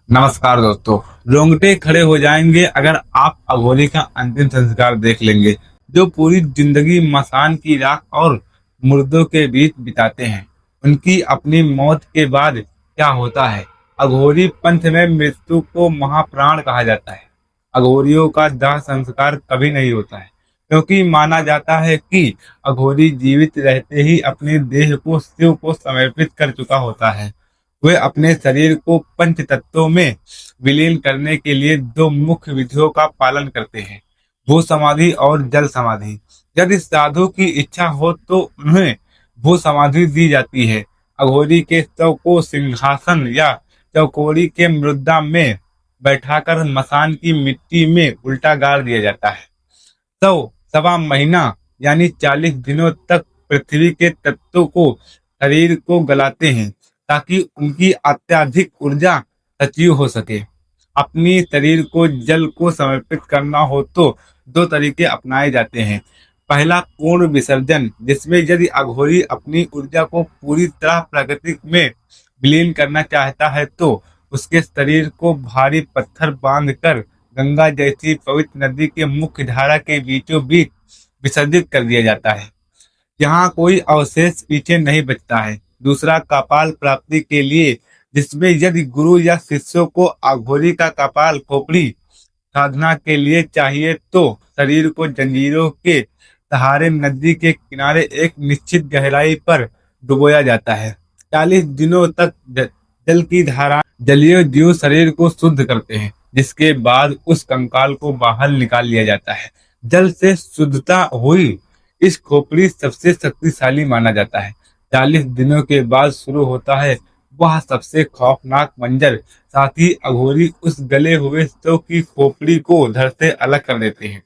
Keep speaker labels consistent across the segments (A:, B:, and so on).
A: नमस्कार दोस्तों। रोंगटे खड़े हो जाएंगे अगर आप अघोरी का अंतिम संस्कार देख लेंगे, जो पूरी जिंदगी मसान की राख और मुर्दों के बीच बिताते हैं। उनकी अपनी मौत के बाद क्या होता है। अघोरी पंथ में मृत्यु को महाप्राण कहा जाता है। अघोरियों का दाह संस्कार कभी नहीं होता है, क्योंकि माना जाता है कि अघोरी जीवित रहते ही अपने देह को शिव को समर्पित कर चुका होता है। वे अपने शरीर को पंच तत्वों में विलीन करने के लिए दो मुख्य विधियों का पालन करते हैं, भू समाधि और जल समाधि। यदि साधु की इच्छा हो तो उन्हें भू समाधि दी जाती है। अघोरी के शव को सिंहासन या चौकोरी के मृदा में बैठाकर मसान की मिट्टी में उल्टा गाड़ दिया जाता है। तो सवा महीना यानी 40 दिनों तक पृथ्वी के तत्वों को शरीर को गलाते हैं, ताकि उनकी अत्यधिक ऊर्जा सजीव हो सके। अपनी शरीर को जल को समर्पित करना हो तो दो तरीके अपनाए जाते हैं। पहला पूर्ण विसर्जन, जिसमें यदि अघोरी अपनी ऊर्जा को पूरी तरह प्रकृति में विलीन करना चाहता है तो उसके शरीर को भारी पत्थर बांधकर गंगा जैसी पवित्र नदी के मुख्य धारा के बीचों बीच विसर्जित कर दिया जाता है। यहाँ कोई अवशेष पीछे नहीं बचता है। दूसरा कपाल प्राप्ति के लिए, जिसमें यदि गुरु या शिष्यों को अघोरी का कपाल खोपड़ी साधना के लिए चाहिए तो शरीर को जंजीरों के सहारे नदी के किनारे एक निश्चित गहराई पर डुबोया जाता है। 40 दिनों तक जल की धारा जलीय जीव शरीर को शुद्ध करते हैं, जिसके बाद उस कंकाल को बाहर निकाल लिया जाता है। जल से शुद्धता हुई इस खोपड़ी सबसे शक्तिशाली माना जाता है। 40 दिनों के बाद शुरू होता है वह सबसे खौफनाक मंजर। साथ ही अघोरी उस गले हुए शव की खोपड़ी को धड़ से अलग कर देते हैं।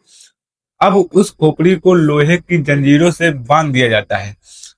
A: अब उस खोपड़ी को लोहे की जंजीरों से बांध दिया जाता है।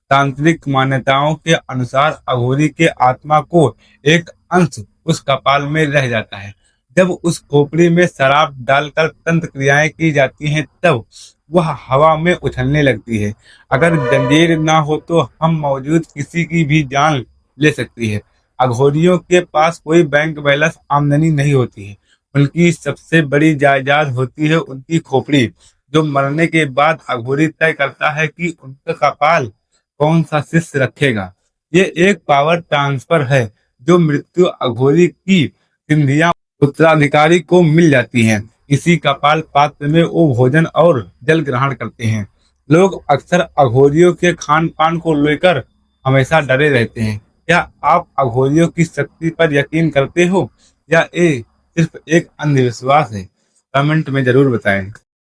A: तांत्रिक मान्यताओं के अनुसार अघोरी के आत्मा को एक अंश उस कपाल में रह जाता है। जब उस खोपड़ी में शराब डालकर तंत्र क्रियाएं की जाती हैं तब वह हवा में उछलने लगती है। अगर जंजीर ना हो तो हम मौजूद किसी की भी जान ले सकती है। अघोरियों के पास कोई बैंक बैलेंस आमदनी नहीं होती है। उनकी सबसे बड़ी जायदाद होती है उनकी खोपड़ी, जो मरने के बाद अघोरी तय करता है कि उनका कपाल कौन सा शिष्य रखेगा। ये एक पावर ट्रांसफर है, जो मृत्यु अघोरी की सिंधिया उत्तराधिकारी को मिल जाती हैं। इसी कपाल पात्र में वो भोजन और जल ग्रहण करते हैं। लोग अक्सर अघोरियों के खान पान को लेकर हमेशा डरे रहते हैं। क्या आप अघोरियों की शक्ति पर यकीन करते हो या ये सिर्फ एक अंधविश्वास है? कमेंट में जरूर बताएं।